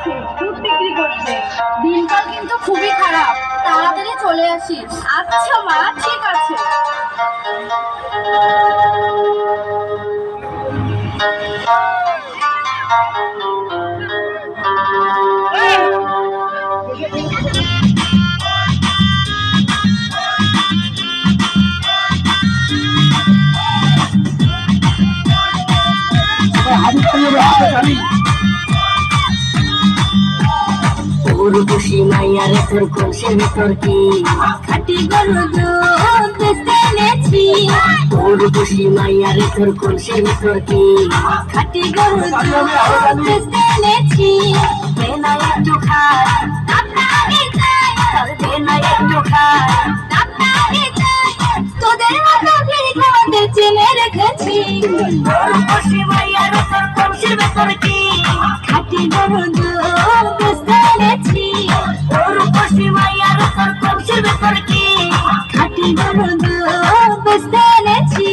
যাচ্ছে দুধ বিক্রি করতে। দিনকাল কিন্তু খুবই খারাপ, তাড়াতাড়ি চলে আসিস। আচ্ছা মা, ঠিক আছে। উর্বশী মাইয়ারে তোর কলসের ভেতর কি খাটি গরু দুধ বেচতে এনেছি। উর্বশী মাইয়ারে তোর কলসের ভেতর কি খাটি গরু দুধ বেচতে এনেছি। দে না একটু খাই, তাড়াতাড়ি যাই, দে না একটু খাই, তাড়াতাড়ি যাই। তোদের মতো ভিড় খাওয়াতে চেনে রেখেছি। উর্বশী মাইয়ারে তোর কলসের ভেতর কি খাটি গরু দুধ বেচতে এনেছি। উর্বশী মাইয়ারে তোর কলসের ভেতর কি খাটি গরু দুধ বেচতে এনেছি।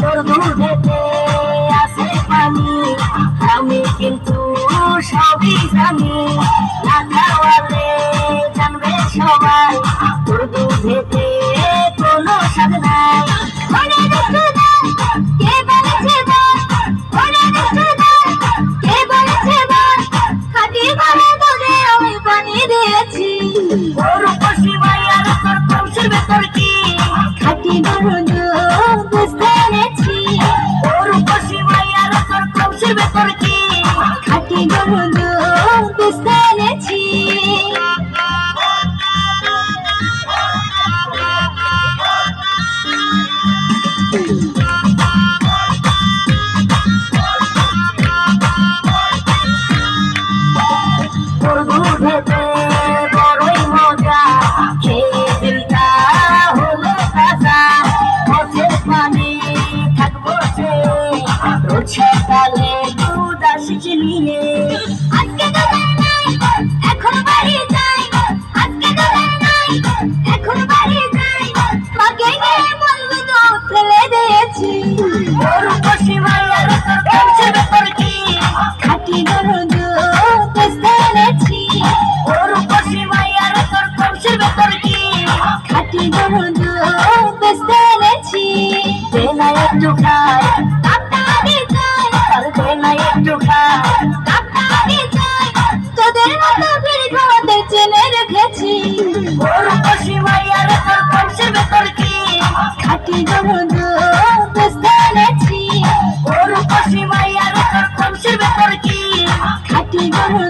তোর দুধেতে আছে পানি, আমি কিন্তু সবই জানি। না খাওয়ালে জানবে সবাই তোর দুধেতে কোনো স্বাদ নাই। ওরে দুধ দাও, কে বলেছে বল? ওরে দুধ দাও, কে বলেছে বল? খাঁটি ভালো দুধে আমি পানি দিয়েছি। উর্বশী মাইয়ার তোর কলসের ভেতর কি খাঁটি গরু দুধ বেচতে এনেছি। উর্বশী মাইয়ার তোর কলসের ভেতর কি খাঁটি গরু দুধ বেচতে এনেছি। তোর দুধেতে বড়ই মজা, খেয়ে দিলটা হলো তাজা। মাছের পানি থাকবো সে, রোজ সকালে দুধ আসিস নিয়ে। আজকে দুধ নাই, এখন বাড়ি যাই। আজকে দুধ নাই, এখন বাড়ি যাই। মাকে গিয়ে বলবো দুধ ফেলে দিয়েছি। উর্বশী মাইয়ার তোর কলসের ভেতর কি খাঁটি গরু দুধ বেচতে এনেছি। উর্বশী মাইয়ার তোর কলসের ভেতর কি খাঁটি গরু দুধ বেচতে এনেছি। দে না একটু খাই, তাড়াতাড়ি যাই, দে না একটু খাই, তাড়াতাড়ি যাই। তোদের মতো ভিড় খাওয়াতে চেনে রেখেছি। উর্বশী মাইয়ার তোর কলসের ভেতর কি খাঁটি গরু দুধ বেচতে এনেছি। উর্বশী মাইয়ার তোর কলসের ভেতর কি খাঁটি গরু